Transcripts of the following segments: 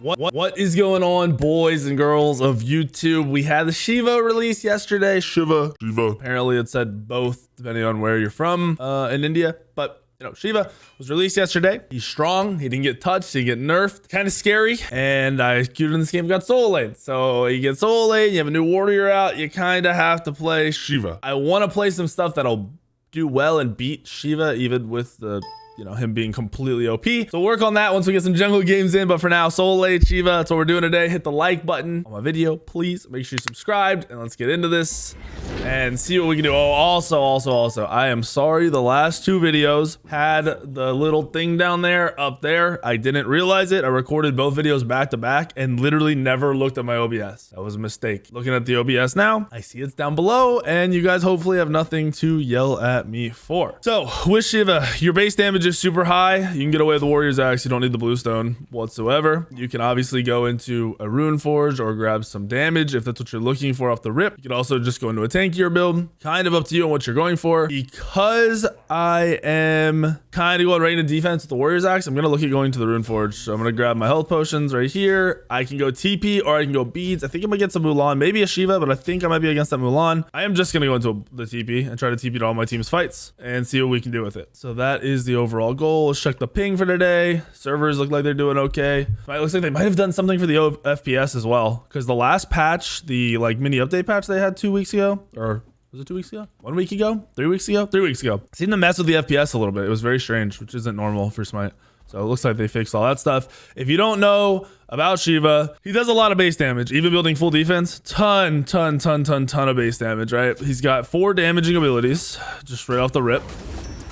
What is going on, boys and girls of YouTube? We had the Shiva release yesterday. Shiva. Apparently it said both, depending on where you're from in India. But you know, Shiva was released yesterday. He's strong. He didn't get touched. He didn't get nerfed. Kind of scary. And I queued in this game, got soul lane. So you get soul lane, you have a new warrior out. You kind of have to play Shiva. I want to play some stuff that'll do well and beat Shiva, even with the, you know, him being completely OP. So work on that once we get some jungle games in. But for now, soul lane Shiva, that's what we're doing today. Hit the like button on my video, please. Make sure you're subscribed, and let's get into this and see what we can do. Oh, also, I am sorry. The last two videos had the little thing down there, up there. I didn't realize it. I recorded both videos back to back and literally never looked at my OBS. That was a mistake. Looking at the OBS now, I see it's down below, and you guys hopefully have nothing to yell at me for. So with Shiva, your base damage is super high. You can get away with the Warrior's Axe. You don't need the blue stone whatsoever. You can obviously go into a Rune Forge or grab some damage if that's what you're looking for off the rip. You can also just go into a tankier build. Kind of up to you on what you're going for. Because I am kind of going right into defense with the Warrior's Axe, I'm going to look at going to the Rune Forge. So I'm going to grab my health potions right here. I can go TP or I can go beads. I think I'm going to get some Mulan, maybe a Shiva, but I think I might be against that Mulan. I am just going to go into the TP and try to TP to all my team's fights and see what we can do with it. So that is the overall goal. Let's check the ping for today. Servers look like they're doing okay. It looks like they might have done something for the FPS as well, because the last patch, the like mini update patch they had 2 weeks ago, or was it 2 weeks ago? 1 week ago? 3 weeks ago? 3 weeks ago. Seemed to mess with the FPS a little bit. It was very strange, which isn't normal for Smite. So it looks like they fixed all that stuff. If you don't know about Shiva, he does a lot of base damage, even building full defense. Ton of base damage, right? He's got 4 damaging abilities, just straight off the rip.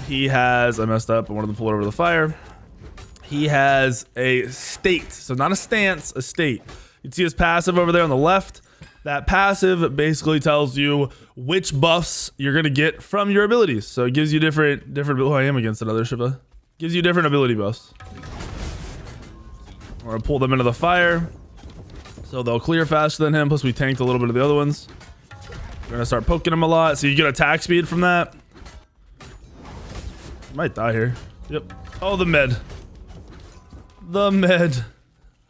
He has, I messed up, I wanted to pull it over the fire. He has a state, so not a stance, a state. You can see his passive over there on the left. That passive basically tells you which buffs you're gonna get from your abilities. So it gives you different. Oh, I am against another Shiva. Gives you different ability buffs. We're gonna pull them into the fire, so they'll clear faster than him. Plus, we tanked a little bit of the other ones. We're gonna start poking him a lot, so you get attack speed from that. Might die here. Yep. Oh, the med. The med.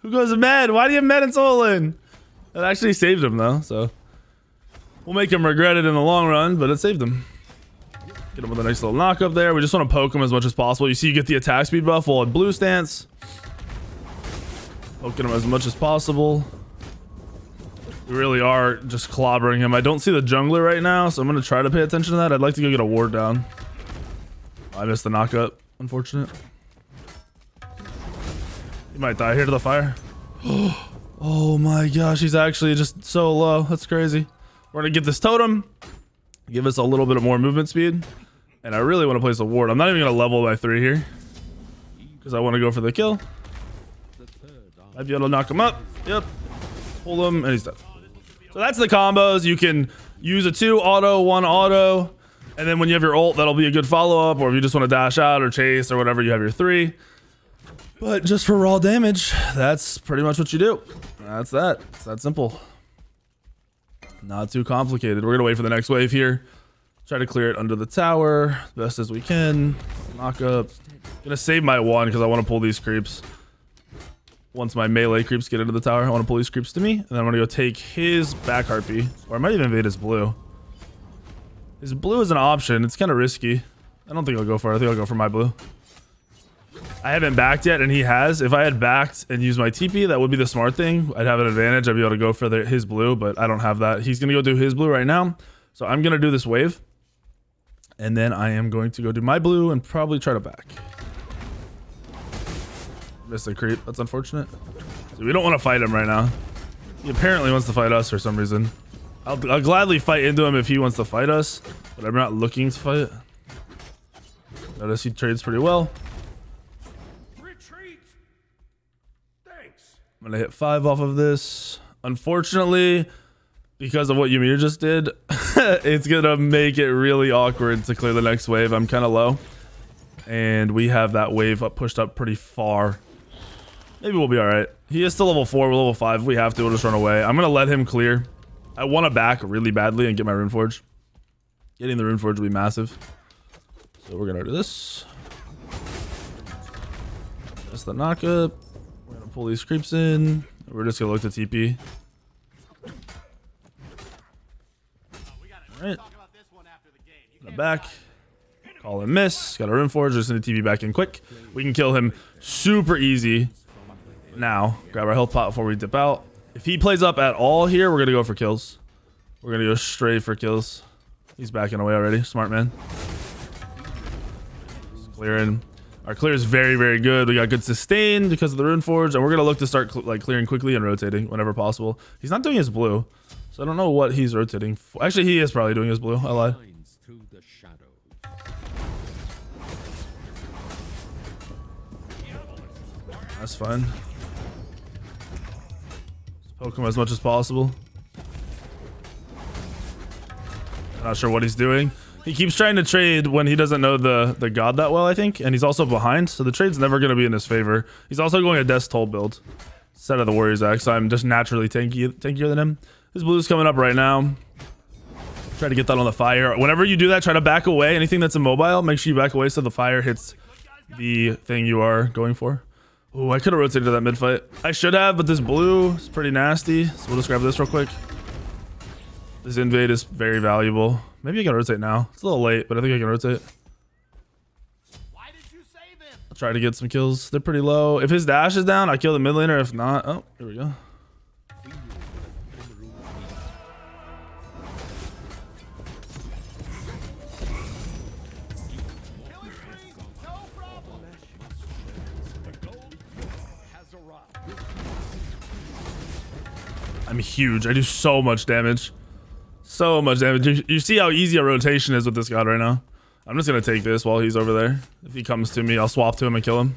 Who goes med? Why do you have med and soul in? That actually saved him though, so we'll make him regret it in the long run, but it saved him. Get him with a nice little knock up there. We just want to poke him as much as possible. You see, you get the attack speed buff while in blue stance. Poking him as much as possible. We really are just clobbering him. I don't see the jungler right now, so I'm going to try to pay attention to that. I'd like to go get a ward down. I missed the knockup. Unfortunate. He might die here to the fire. Oh my gosh, he's actually just so low. That's crazy. We're going to get this totem. Give us a little bit of more movement speed. And I really want to place a ward. I'm not even going to level by 3 here, because I want to go for the kill. Might be able to knock him up. Yep. Pull him, and he's dead. So that's the combos. You can use a 2 auto, 1 auto. And then when you have your ult, that'll be a good follow-up. Or if you just want to dash out or chase or whatever, you have your 3. But just for raw damage, that's pretty much what you do. That's that. It's that simple. Not too complicated. We're going to wait for the next wave here. Try to clear it under the tower best as we can. Knock up. Gonna save my 1 because I want to pull these creeps. Once my melee creeps get into the tower, I want to pull these creeps to me. And then I'm going to go take his back harpy. Or I might even invade his blue. His blue is an option. It's kind of risky. I don't think I'll go for it. I think I'll go for my blue. I haven't backed yet, and he has. If I had backed and used my TP, that would be the smart thing. I'd have an advantage. I'd be able to go for his blue, but I don't have that. He's going to go do his blue right now. So I'm going to do this wave. And then I am going to go do my blue and probably try to back. Missed the creep. That's unfortunate. So we don't want to fight him right now. He apparently wants to fight us for some reason. I'll gladly fight into him if he wants to fight us, but I'm not looking to fight. Notice he trades pretty well. Retreat. Thanks. I'm gonna hit 5 off of this. Unfortunately, because of what Ymir just did, it's gonna make it really awkward to clear the next wave. I'm kind of low, and we have that wave pushed up pretty far. Maybe we'll be all right. He is still level 4. We're level 5. If we have to, we'll just run away. I'm gonna let him clear. I want to back really badly and get my Rune Forge. Getting the Rune Forge will be massive. So we're gonna do this. That's the knockup. We're gonna pull these creeps in. We're just gonna look to TP. All right. Back. Call and miss. Got a rune forge. Just need to TP back in quick. We can kill him super easy. Now, grab our health pot before we dip out. If he plays up at all here, we're gonna go for kills. We're gonna go straight for kills. He's backing away already. Smart man. Just clearing. Our clear is very, very good. We got good sustain because of the rune forge, and we're gonna look to start like clearing quickly and rotating whenever possible. He's not doing his blue, so I don't know what he's rotating for. Actually, he is probably doing his blue. I lied. That's fine. Just poke him as much as possible. I'm not sure what he's doing. He keeps trying to trade when he doesn't know the god that well, I think. And he's also behind, so the trade's never going to be in his favor. He's also going a Death Toll build instead of the Warrior's Axe, so I'm just naturally tankier than him. His blue's coming up right now. Try to get that on the fire. Whenever you do that, try to back away. Anything that's immobile, make sure you back away so the fire hits the thing you are going for. Oh, I could have rotated to that mid fight. I should have, but this blue is pretty nasty. So we'll just grab this real quick. This invade is very valuable. Maybe I can rotate now. It's a little late, but I think I can rotate. Why did you save him? I'll try to get some kills. They're pretty low. If his dash is down, I kill the mid laner. If not, oh, here we go. I'm huge. I do so much damage. So much damage. You see how easy a rotation is with this god right now. I'm just going to take this while he's over there. If he comes to me, I'll swap to him and kill him.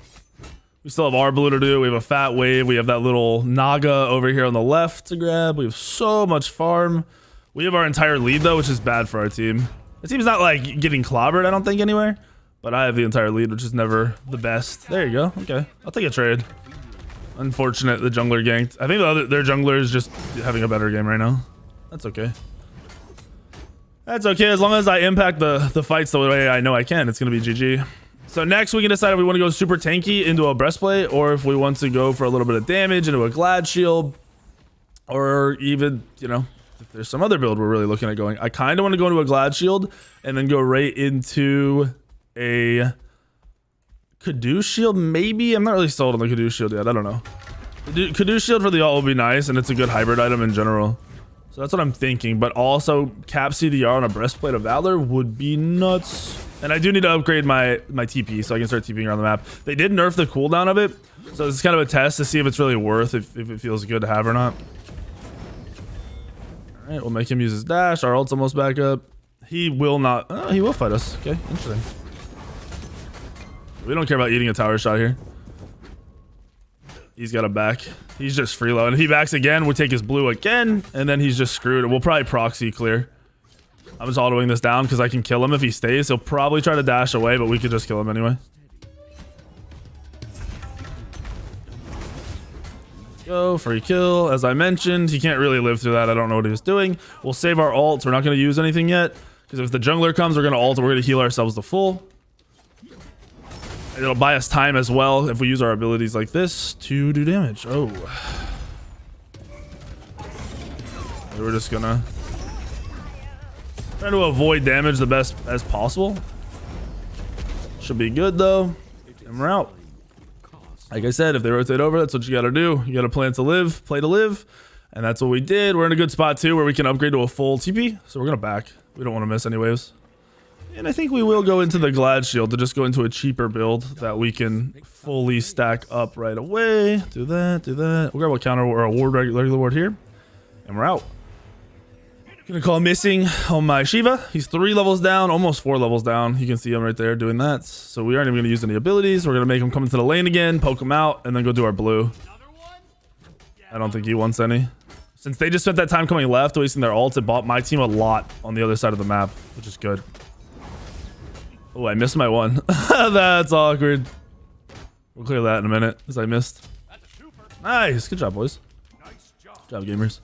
We still have our blue to do. We have a fat wave. We have that little Naga over here on the left to grab. We have so much farm. We have our entire lead, though, which is bad for our team. The team's not, like, getting clobbered, I don't think, anywhere. But I have the entire lead, which is never the best. There you go. Okay. I'll take a trade. Unfortunate the jungler ganked. I think their jungler is just having a better game right now. That's okay. That's okay as long as I impact the fights the way I know I can. It's gonna be GG. So next we can decide if we want to go super tanky into a breastplate or if we want to go for a little bit of damage into a glad shield, or even, you know, if there's some other build we're really looking at going. I kind of want to go into a glad shield and then go right into a Caduce shield, maybe. I'm not really sold on the Caduce shield yet. I don't know. Caduce shield for the ult will be nice, and it's a good hybrid item in general. So that's what I'm thinking. But also, cap CDR on a breastplate of Valor would be nuts. And I do need to upgrade my TP so I can start TPing around the map. They did nerf the cooldown of it, so this is kind of a test to see if it's really worth if it feels good to have or not. All right, we'll make him use his dash. Our ult's almost back up. He will not. Oh, he will fight us. Okay, interesting. We don't care about eating a tower shot here. He's got a back. He's just freeloading. If he backs again, we'll take his blue again, and then he's just screwed. We'll probably proxy clear. I'm just autoing this down because I can kill him if he stays. He'll probably try to dash away, but we could just kill him anyway. Go, free kill. As I mentioned, he can't really live through that. I don't know what he was doing. We'll save our ults. We're not going to use anything yet because if the jungler comes, we're going to ult. We're going to heal ourselves to full. It'll buy us time as well if we use our abilities like this to do damage. Oh. We're just gonna try to avoid damage the best as possible. Should be good though. And we're out. Like I said, if they rotate over, that's what you gotta do. You gotta plan to live, play to live. And that's what we did. We're in a good spot too where we can upgrade to a full TP. So we're gonna back. We don't want to miss any waves. And I think we will go into the Glad Shield to just go into a cheaper build that we can fully stack up right away. Do that, do that. We'll grab a counter or a ward, regular ward here. And we're out. Gonna call missing on my Shiva. He's 3 levels down, almost 4 levels down. You can see him right there doing that. So we aren't even gonna use any abilities. We're gonna make him come into the lane again, poke him out, and then go do our blue. I don't think he wants any. Since they just spent that time coming left, wasting their ults, it bought my team a lot on the other side of the map, which is good. Oh, I missed my one. That's awkward. We'll clear that in a minute, as I missed. Nice. Good job, boys. Good job, gamers.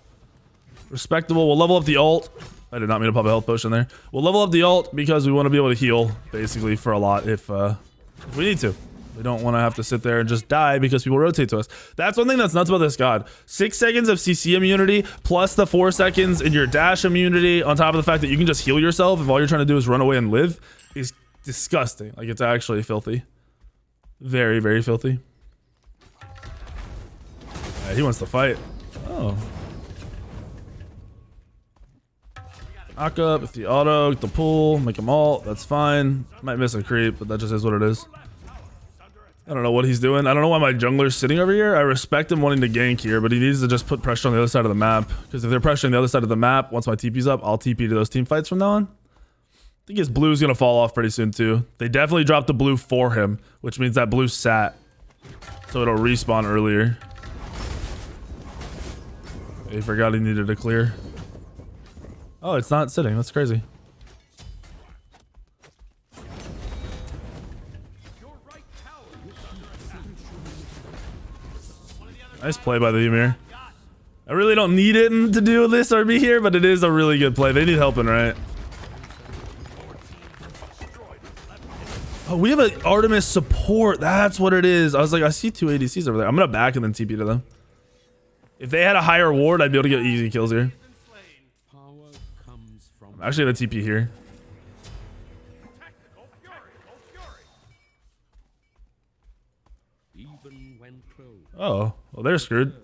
Respectable. We'll level up the ult. I did not mean to pop a health potion there. We'll level up the ult because we want to be able to heal, basically, for a lot if we need to. We don't want to have to sit there and just die because people rotate to us. That's one thing that's nuts about this god. 6 seconds of CC immunity plus the 4 seconds in your dash immunity on top of the fact that you can just heal yourself if all you're trying to do is run away and live is disgusting. Like, it's actually filthy. Very, very filthy. Yeah, he wants to fight. Oh. Knock up with the auto, get the pull, make him ult. That's fine. Might miss a creep, but that just is what it is. I don't know what he's doing. I don't know why my jungler's sitting over here. I respect him wanting to gank here, but he needs to just put pressure on the other side of the map. Because if they're pressuring the other side of the map, once my TP's up, I'll TP to those team fights from now on. I think his blue's going to fall off pretty soon too. They definitely dropped the blue for him, which means that blue sat. So it'll respawn earlier. He forgot he needed to clear. Oh, it's not sitting. That's crazy. Nice play by the Ymir. I really don't need it to do this or be here, but it is a really good play. They need helping, right? Oh, we have an Artemis support. That's what it is. I was like, I see 2 ADCs over there. I'm gonna back and then TP to them. If they had a higher ward, I'd be able to get easy kills here. I'm actually gonna TP here. Oh, well, they're screwed.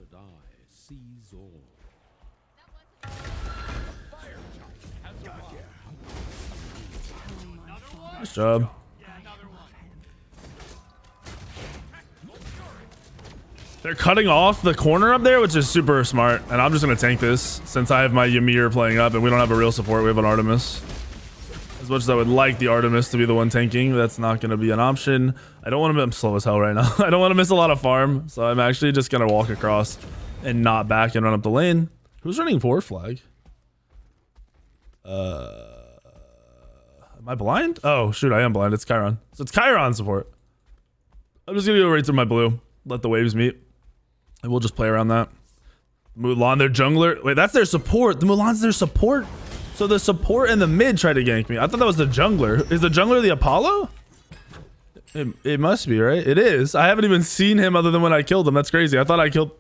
Nice job. They're cutting off the corner up there, which is super smart. And I'm just going to tank this since I have my Ymir playing up and we don't have a real support. We have an Artemis. As much as I would like the Artemis to be the one tanking, that's not going to be an option. I don't want to... I'm slow as hell right now. I don't want to miss a lot of farm. So I'm actually just going to walk across and not back and run up the lane. Who's running forward flag? Am I blind? Oh, shoot. I am blind. It's Chiron. So it's Chiron support. I'm just going to go right through my blue. Let the waves meet. And we'll just play around that. Mulan, their jungler. Wait, that's their support. The Mulan's their support. So the support and the mid try to gank me. I thought that was the jungler. Is the jungler the Apollo? It must be, right? It is. I haven't even seen him other than when I killed him. That's crazy. I thought I killed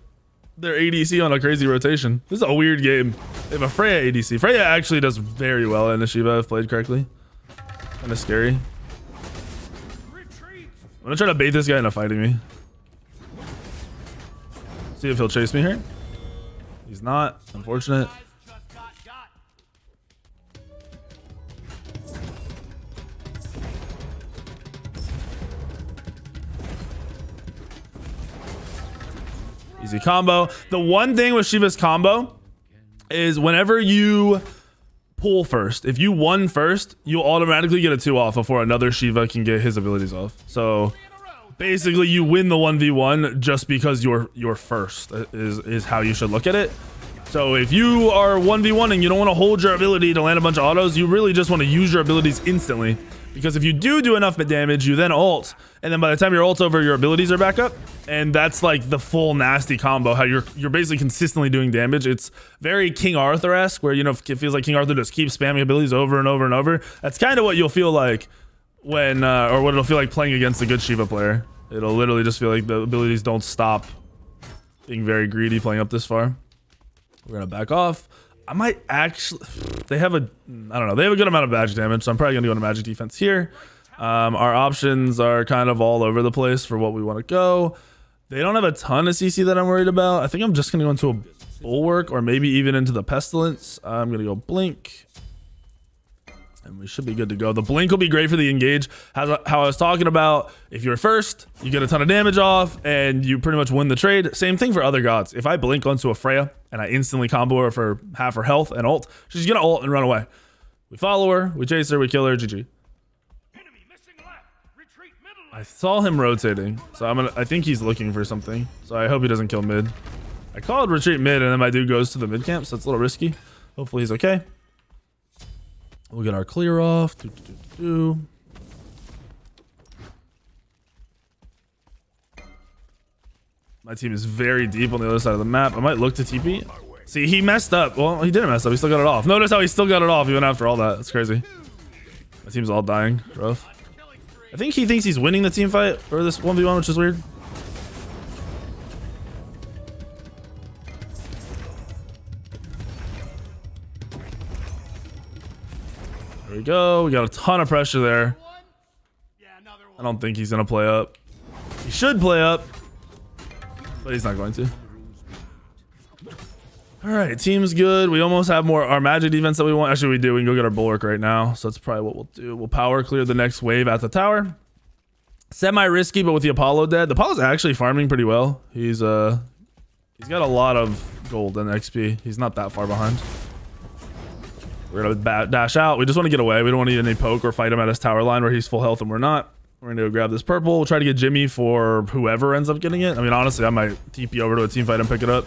their ADC on a crazy rotation. This is a weird game. They have a Freya ADC. Freya actually does very well in the Shiva if played correctly. Kind of scary. I'm gonna try to bait this guy into fighting me. See if he'll chase me here. He's not. Unfortunate. Easy combo. The one thing with Shiva's combo is whenever you pull first, if you won first, you'll automatically get a 2 off before another Shiva can get his abilities off. So basically you win the 1v1 just because you're first is how you should look at it. So if you are 1v1 and you don't want to hold your ability to land a bunch of autos, you really just want to use your abilities instantly. Because if you do enough damage, you then ult, and then by the time your ult's over, your abilities are back up, and that's like the full nasty combo. How you're basically consistently doing damage. It's very King Arthur-esque, where it feels like King Arthur just keeps spamming abilities over and over and over. That's kind of what you'll feel like when, or what it'll feel like playing against a good Shiva player. It'll literally just feel like the abilities don't stop. Being very greedy playing up this far. We're gonna back off. I might actually... They have a... I don't know. They have a good amount of magic damage, so I'm probably going to go into magic defense here. Our options are kind of all over the place for what we want to go. They don't have a ton of CC that I'm worried about. I think I'm just going to go into a bulwark or maybe even into the pestilence. I'm going to go blink. And we should be good to go. The blink will be great for the engage. How I was talking about, if you're first, you get a ton of damage off and you pretty much win the trade. Same thing for other gods. If I blink onto a Freya and I instantly combo her for half her health and ult, she's gonna ult and run away. We follow her, we chase her, we kill her, GG. I saw him rotating, so I think he's looking for something. So I hope he doesn't kill mid. I called retreat mid and then my dude goes to the mid camp, so it's a little risky. Hopefully he's okay. We'll get our clear off. My team is very deep on the other side of the map. I might look to TP. See, he messed up. Well, he didn't mess up. He still got it off. Notice how he still got it off even after all that. That's crazy. My team's all dying. Rough. I think he thinks he's winning the team fight or this 1v1, which is weird. There we go. We got a ton of pressure there. I don't think he's gonna play up. He should play up, but he's not going to. All right, team's good. We almost have more our magic defense that we want. Actually, we do. We can go get our bulwark right now. So that's probably what we'll do. We'll power clear the next wave at the tower. Semi-risky, but with the Apollo dead, the Apollo's actually farming pretty well. He's got a lot of gold and XP. He's not that far behind. We're gonna dash out. We just want to get away. We don't want to need any poke or fight him at his tower line where he's full health and we're not. We're gonna go grab this purple. We'll try to get Jimmy for whoever ends up getting it. I mean, honestly, I might TP over to a team fight and pick it up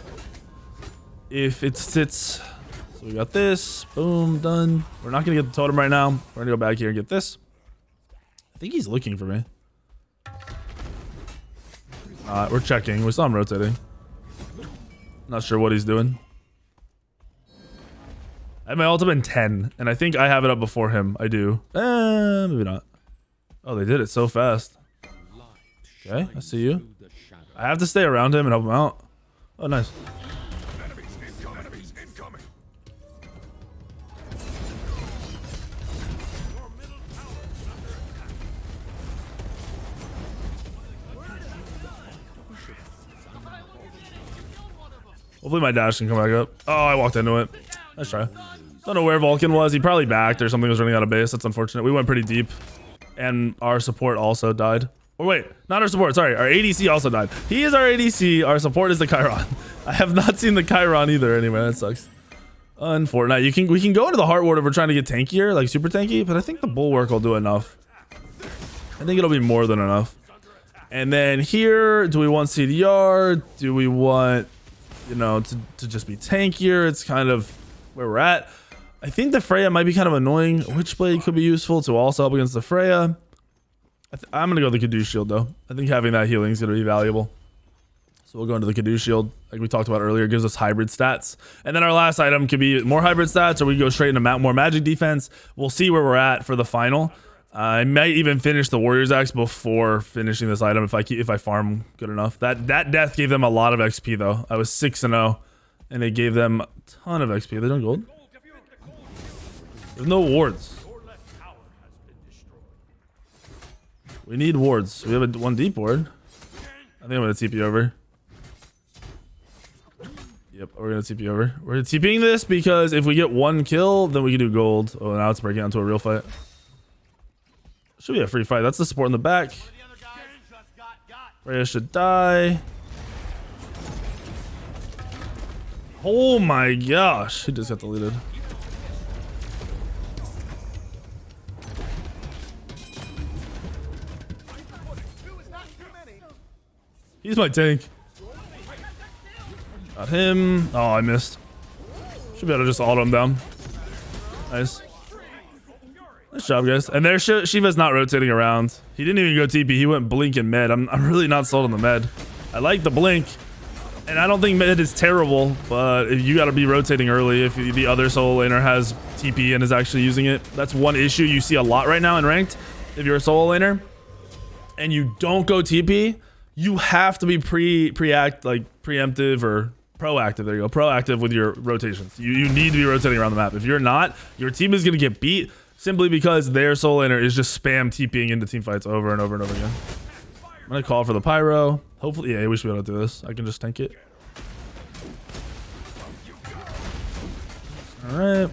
if it sits. So we got this. Boom, done. We're not gonna get the totem right now. We're gonna go back here and get this. I think he's looking for me. We're checking. We saw him rotating. Not sure what he's doing. I have my ultimate in 10, and I think I have it up before him. I do. Maybe not. Oh, they did it so fast. Okay, I see you. I have to stay around him and help him out. Oh, nice. Hopefully my dash can come back up. Oh, I walked into it. Nice try. Don't know where Vulcan was. He probably backed or something was running out of base. That's unfortunate. We went pretty deep. And our support also died. Oh, wait. Not our support. Sorry. Our ADC also died. He is our ADC. Our support is the Chiron. I have not seen the Chiron either. Anyway, that sucks. Unfortunate. We can go into the Heart Ward if we're trying to get tankier, like super tanky. But I think the Bulwark will do enough. I think it'll be more than enough. And then here, do we want CDR? Do we want... you know, to just be tankier? It's kind of where we're at. I think the Freya might be kind of annoying. Witchblade could be useful to also help against the Freya. I'm gonna go the Caduce Shield though. I think having that healing is gonna be valuable. So we'll go into the Caduce Shield, like we talked about earlier. It gives us hybrid stats, and then our last item could be more hybrid stats, or we go straight into more magic defense. We'll see where we're at for the final. I might even finish the Warrior's Axe before finishing this item if I farm good enough. That death gave them a lot of XP though. I was 6-0, and it gave them a ton of XP. Are they doing gold? There's no wards. We need wards. We have one deep ward. I think I'm gonna TP over. Yep, we're gonna TP over. We're TPing this because if we get one kill, then we can do gold. Oh, now it's breaking out into a real fight. Should be a free fight. That's the support in the back. Freya should die. Oh my gosh. He just got deleted. He's my tank. Got him. Oh, I missed. Should be able to just auto him down. Nice. Nice job, guys. And there, Shiva's not rotating around. He didn't even go TP. He went blink and med. I'm really not sold on the med. I like the blink, and I don't think med is terrible, but you got to be rotating early if the other solo laner has TP and is actually using it. That's one issue you see a lot right now in ranked. If you're a solo laner and you don't go TP, you have to be preemptive or proactive. There you go. Proactive with your rotations. You need to be rotating around the map. If you're not, your team is going to get beat. Simply because their soul laner is just spam TPing into team fights over and over and over again. I'm gonna call for the pyro. Hopefully, yeah, we should be able to do this. I can just tank it. All right.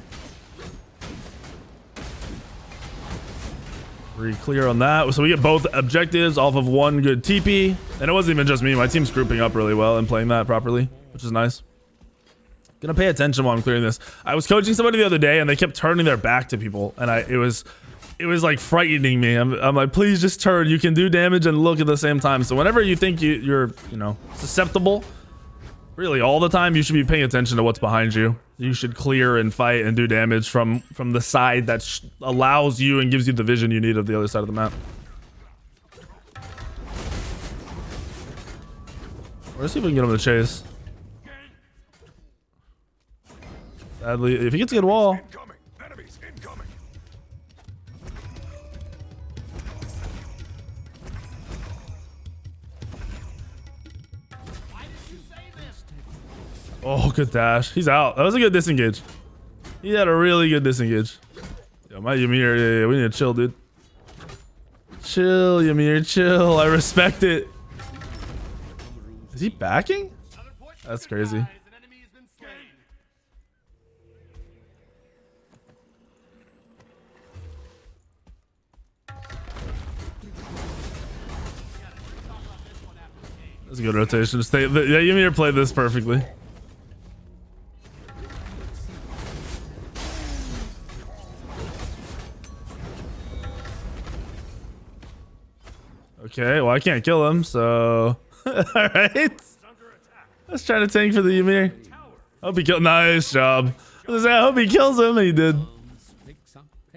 Pretty clear on that. So we get both objectives off of one good TP. And it wasn't even just me. My team's grouping up really well and playing that properly, which is nice. Gonna pay attention while I'm clearing this. I was coaching somebody the other day and they kept turning their back to people, and it was like frightening me. I'm like, please just turn. You can do damage and look at the same time. So whenever you think you're susceptible, really all the time, you should be paying attention to what's behind you. You should clear and fight and do damage from the side that allows you and gives you the vision you need of the other side of the map. Let's see if we can get him to chase. Sadly, if he gets a good wall. Oh, good dash. He's out. That was a good disengage. He had a really good disengage. Yo, my Ymir, yeah, we need to chill, dude. Chill, Ymir, chill. I respect it. Is he backing? That's crazy. That's a good rotation. Stay. Yeah, Ymir played this perfectly. Okay, well I can't kill him, so all right. Let's try to tank for the Ymir. Hope he killed. Nice job. I hope he kills him. And he did.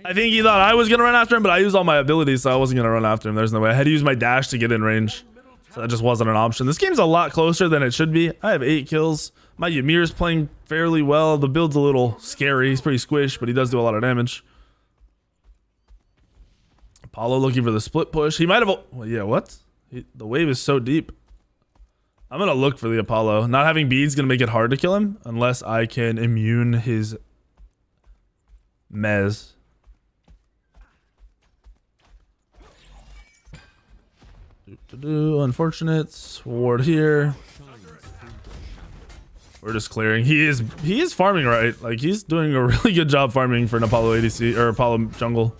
I think he thought I was gonna run after him, but I used all my abilities, so I wasn't gonna run after him. There's no way. I had to use my dash to get in range, so that just wasn't an option. This game's a lot closer than it should be. I have 8 kills. My Ymir's playing fairly well. The build's a little scary. He's pretty squished, but he does do a lot of damage. Apollo looking for the split push. He might have. Well, yeah, what? The wave is so deep. I'm gonna look for the Apollo. Not having beads gonna make it hard to kill him unless I can immune his mez. Unfortunate ward here. We're just clearing. He is farming right. Like he's doing a really good job farming for an Apollo ADC or Apollo jungle.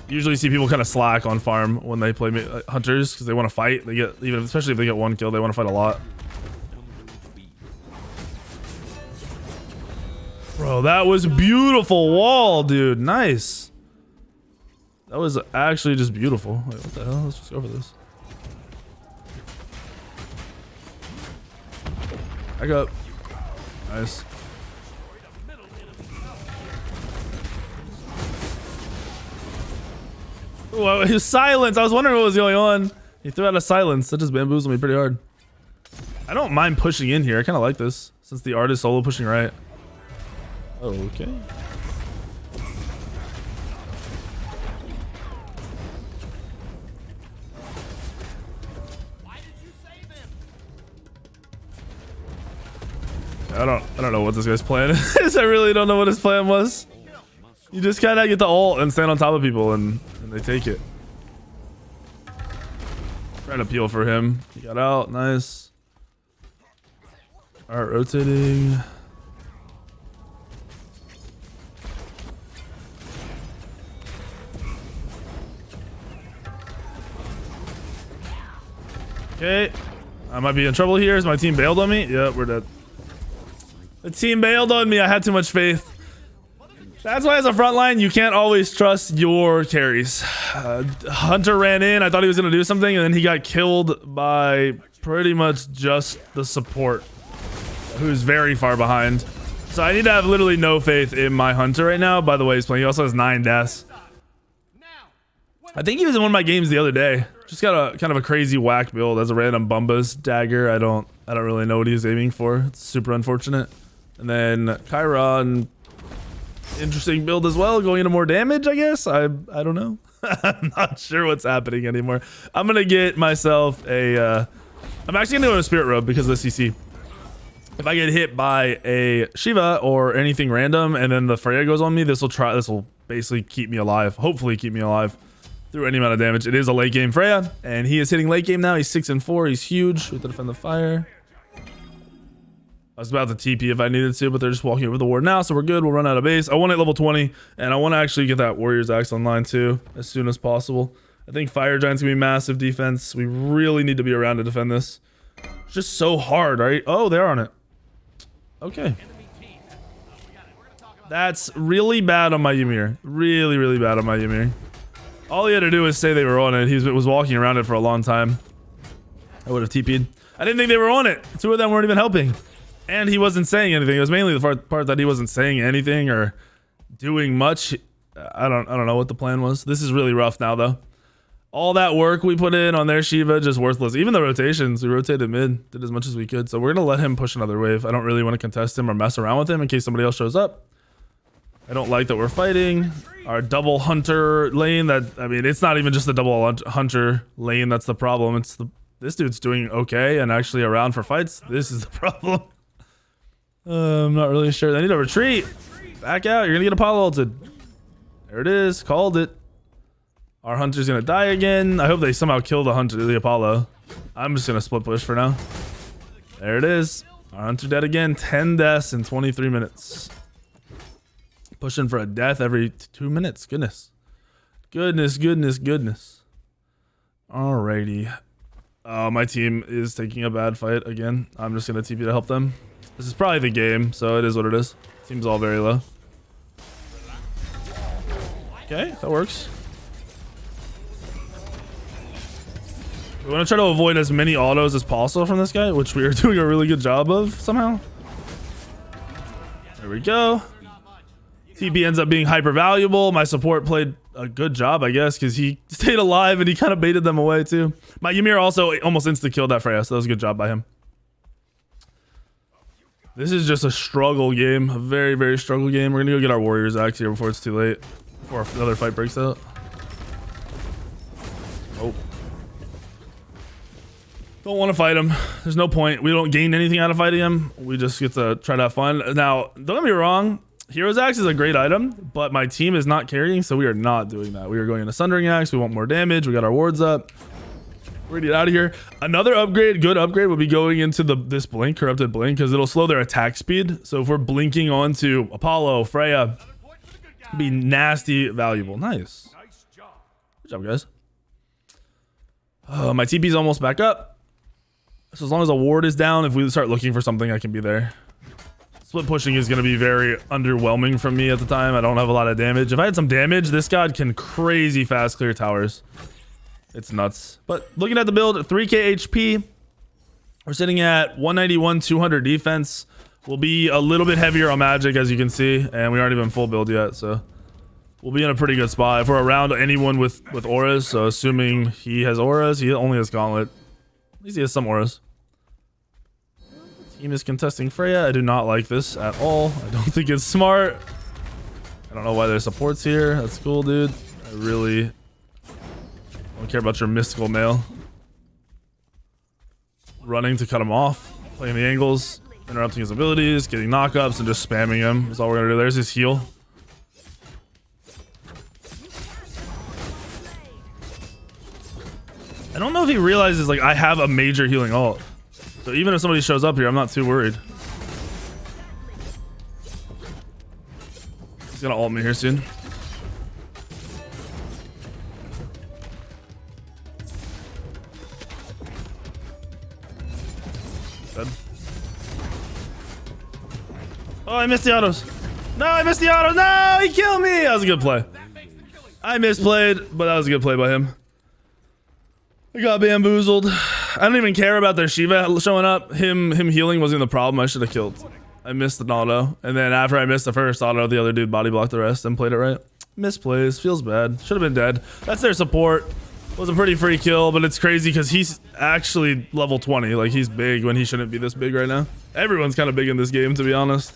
Usually see people kind of slack on farm when they play hunters because they want to fight. They get even, especially if they get 1 kill, they want to fight a lot. Bro, that was a beautiful wall, dude. Nice. That was actually just beautiful. Wait, what the hell? Let's just go for this. Back up. Nice. Ooh, his silence. I was wondering what was going on. He threw out a silence. That just bamboozled me pretty hard. I don't mind pushing in here. I kind of like this since the art is solo pushing right. Oh, okay. Why did you save him? I don't know what this guy's plan is. I really don't know what his plan was. You just kind of get the ult and stand on top of people and they take it. Trying to peel for him. He got out. Nice. Alright, rotating. Okay. I might be in trouble here. Is my team bailed on me? Yep, we're dead. The team bailed on me. I had too much faith. That's why as a frontline, you can't always trust your carries. Hunter ran in. I thought he was going to do something, and then he got killed by pretty much just the support, who's very far behind. So I need to have literally no faith in my Hunter right now. By the way, he's playing. He also has 9 deaths. I think he was in one of my games the other day. Just got a kind of a crazy whack build as a random Bumbas dagger. I don't really know what he was aiming for. It's super unfortunate. And then Chiron, interesting build as well, going into more damage, I guess. I don't know. I'm not sure what's happening anymore. I'm gonna get myself a I'm actually gonna go to a spirit robe because of the CC. If I get hit by a Shiva or anything random and then the Freya goes on me, this will basically keep me alive. Hopefully keep me alive through any amount of damage. It is a late game Freya, and he is hitting late game now. He's 6 and 4. He's huge. We have to defend the fire. I was about to TP if I needed to, but they're just walking over the ward now, so we're good. We'll run out of base. I want it level 20, and I want to actually get that Warrior's Axe online too as soon as possible. I think Fire Giant's gonna be massive defense. We really need to be around to defend this. It's just so hard, right? Oh, they're on it. Okay. That's really bad on my Ymir. Really, really bad on my Ymir. All he had to do was say they were on it. He was walking around it for a long time. I would have TP'd. I didn't think they were on it. 2 of them weren't even helping. And he wasn't saying anything. It was mainly the part that he wasn't saying anything or doing much. I don't know what the plan was. This is really rough now, though. All that work we put in on their Shiva, just worthless. Even the rotations, we rotated mid, did as much as we could. So we're going to let him push another wave. I don't really want to contest him or mess around with him in case somebody else shows up. I don't like that we're fighting. Our double hunter lane, I mean, it's not even just the double hunter lane that's the problem. It's this dude's doing okay and actually around for fights. This is the problem. I'm not really sure. They need to retreat. Back out. You're gonna get Apollo ulted. There it is. Called it. Our hunter's gonna die again. I hope they somehow kill the hunter, the Apollo. I'm just gonna split push for now. There it is. Our hunter dead again. 10 deaths in 23 minutes. Pushing for a death every 2 minutes. Goodness. Goodness. Alrighty. Oh, my team is taking a bad fight again. I'm just gonna TP to help them. This is probably the game, so it is what it is. Team's all very low. Okay, that works. We want to try to avoid as many autos as possible from this guy, which we are doing a really good job of somehow. There we go. TP ends up being hyper valuable. My support played a good job, I guess, because he stayed alive and he kind of baited them away too. My Ymir also almost insta-killed that Freya, so that was a good job by him. This is just a struggle game. A very, very struggle game. We're going to go get our warriors axe here before it's too late. Before another fight breaks out. Oh. Don't want to fight him. There's no point. We don't gain anything out of fighting him. We just get to try to have fun. Now, don't get me wrong. Hero's Axe is a great item, but my team is not carrying, so we are not doing that. We are going into Sundering Axe. We want more damage. We got our wards up. We're gonna get out of here. Another upgrade, good upgrade, would be going into this blink, corrupted blink, because it'll slow their attack speed. So if we're blinking onto Apollo, Freya, it'd be nasty valuable. Nice. Good job, guys. My TP's almost back up. So as long as a ward is down, if we start looking for something, I can be there. Split pushing is going to be very underwhelming from me at the time. I don't have a lot of damage. If I had some damage, this god can crazy fast clear towers. It's nuts. But looking at the build, 3k HP. We're sitting at 191, 200 defense. We'll be a little bit heavier on magic, as you can see. And we aren't even full build yet, so we'll be in a pretty good spot. If we're around anyone with auras, so assuming he has auras, he only has gauntlet. At least he has some auras. Team is contesting Freya. I do not like this at all. I don't think it's smart. I don't know why there's supports here. That's cool, dude. I really don't care about your mystical mail. Running to cut him off. Playing the angles. Interrupting his abilities. Getting knockups and just spamming him. That's all we're going to do. There's his heal. I don't know if he realizes, like, I have a major healing ult. So even if somebody shows up here, I'm not too worried. He's gonna ult me here soon. Dead. Oh, I missed the autos. No, I missed the autos. No, he killed me. That was a good play. I misplayed, but that was a good play by him. I got bamboozled. I don't even care about their Shiva showing up. Him healing wasn't the problem. I should have killed. I missed the auto. And then after I missed the first auto, the other dude body blocked the rest and played it right. Misplays. Feels bad. Should have been dead. That's their support. Was a pretty free kill, but it's crazy because he's actually level 20. Like, he's big when he shouldn't be this big right now. Everyone's kind of big in this game, to be honest.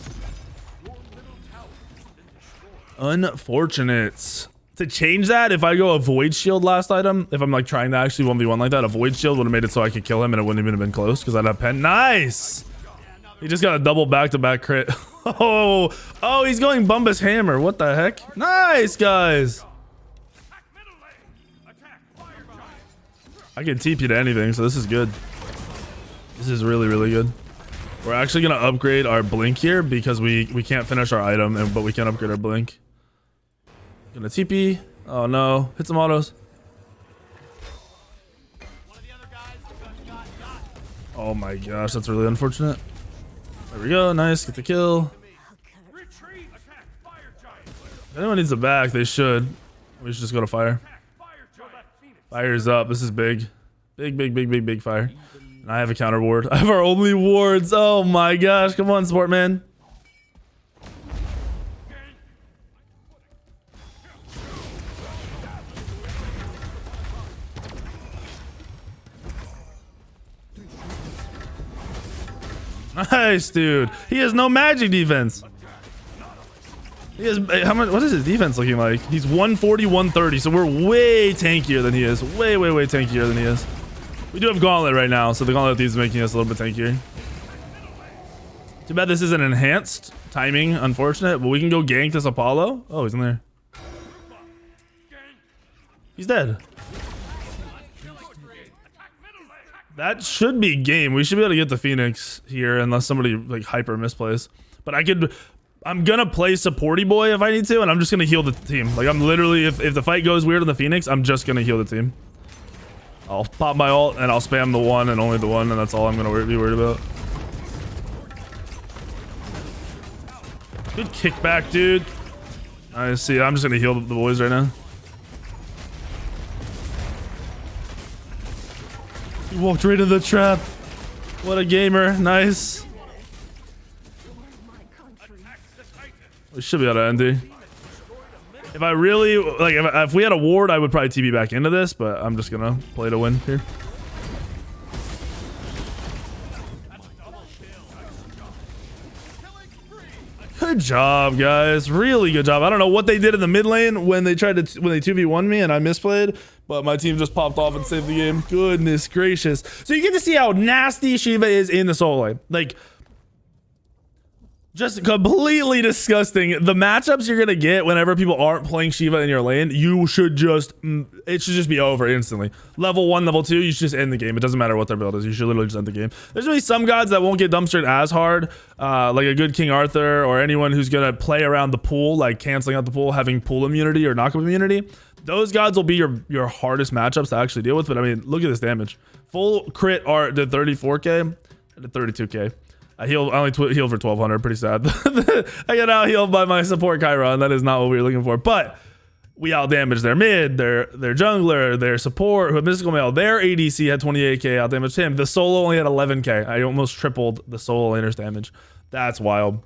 Unfortunate. To change that, if I go a void shield last item, if I'm like trying to actually 1v1 like that, a void shield would have made it so I could kill him and it wouldn't even have been close because I'd have pen. Nice. He just got a double back-to-back crit. Oh, he's going Bumbus Hammer. What the heck? Nice, guys. I can TP to anything, so this is good. This is really, really good. We're actually gonna upgrade our blink here because we can't finish our item, but we can upgrade our blink. Gonna TP. Oh no, hit some autos. Oh my gosh, that's really unfortunate. There we go, nice, get the kill. If anyone needs a back, they should. We should just go to fire. Fire's up, this is big. Big fire. And I have a counter ward. I have our only wards. Oh my gosh, come on, sport man. Nice, dude. He has no magic defense. He has how much? What is his defense looking like? He's 140, 130. So we're way tankier than he is. Way tankier than he is. We do have gauntlet right now, so the gauntlet is making us a little bit tankier. Too bad this isn't enhanced timing. Unfortunate, but we can go gank this Apollo. Oh, he's in there. He's dead. That should be game. We should be able to get the Phoenix here unless somebody like hyper misplays. But I'm gonna play supporty boy if I need to, and I'm just gonna heal the team. Like I'm literally, if the fight goes weird on the Phoenix, I'm just gonna heal the team. I'll pop my ult and I'll spam the one and only the one, and that's all I'm gonna be worried about. Good kickback, dude. I see. I'm just gonna heal the boys right now. He walked right into the trap. What a gamer. Nice. We should be able to end it. If I really, like, if we had a ward, I would probably TB back into this, but I'm just gonna play to win here. Good job, guys. Really good job. I don't know what they did in the mid lane when they tried to, when they 2v1 me and I misplayed, but my team just popped off and saved the game. Goodness gracious. So you get to see how nasty Shiva is in the solo lane. Like, just completely disgusting. The matchups you're gonna get whenever people aren't playing Shiva in your lane, you should just, it should just be over instantly. Level 1, level 2, you should just end the game. It doesn't matter what their build is. You should literally just end the game. There's gonna be some gods that won't get dumpstered as hard, like a good King Arthur or anyone who's gonna play around the pool, like canceling out the pool, having pool immunity or knockup immunity. Those gods will be your hardest matchups to actually deal with. But I mean, look at this damage. Full crit art did 34k, I did 32k. I only healed for 1200. Pretty sad. I got out healed by my support Chiron. That is not what we were looking for. But we out damaged their mid, their jungler, their support, who had mystical mail. Their ADC had 28k, out damaged him. The solo only had 11k. I almost tripled the solo laner's damage. That's wild.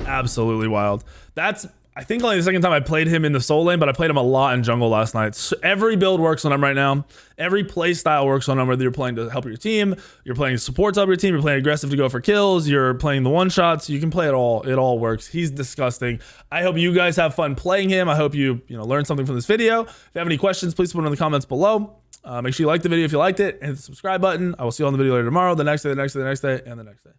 Absolutely wild. That's, I think, only the second time I played him in the solo lane, but I played him a lot in jungle last night. So every build works on him right now. Every play style works on him, whether you're playing to help your team, you're playing support to help your team, you're playing aggressive to go for kills, you're playing the one shots. You can play it all. It all works. He's disgusting. I hope you guys have fun playing him. I hope you learn something from this video. If you have any questions, please put them in the comments below. Make sure you like the video if you liked it, and hit the subscribe button. I will see you on the video later tomorrow, the next day, the next day, the next day, and the next day.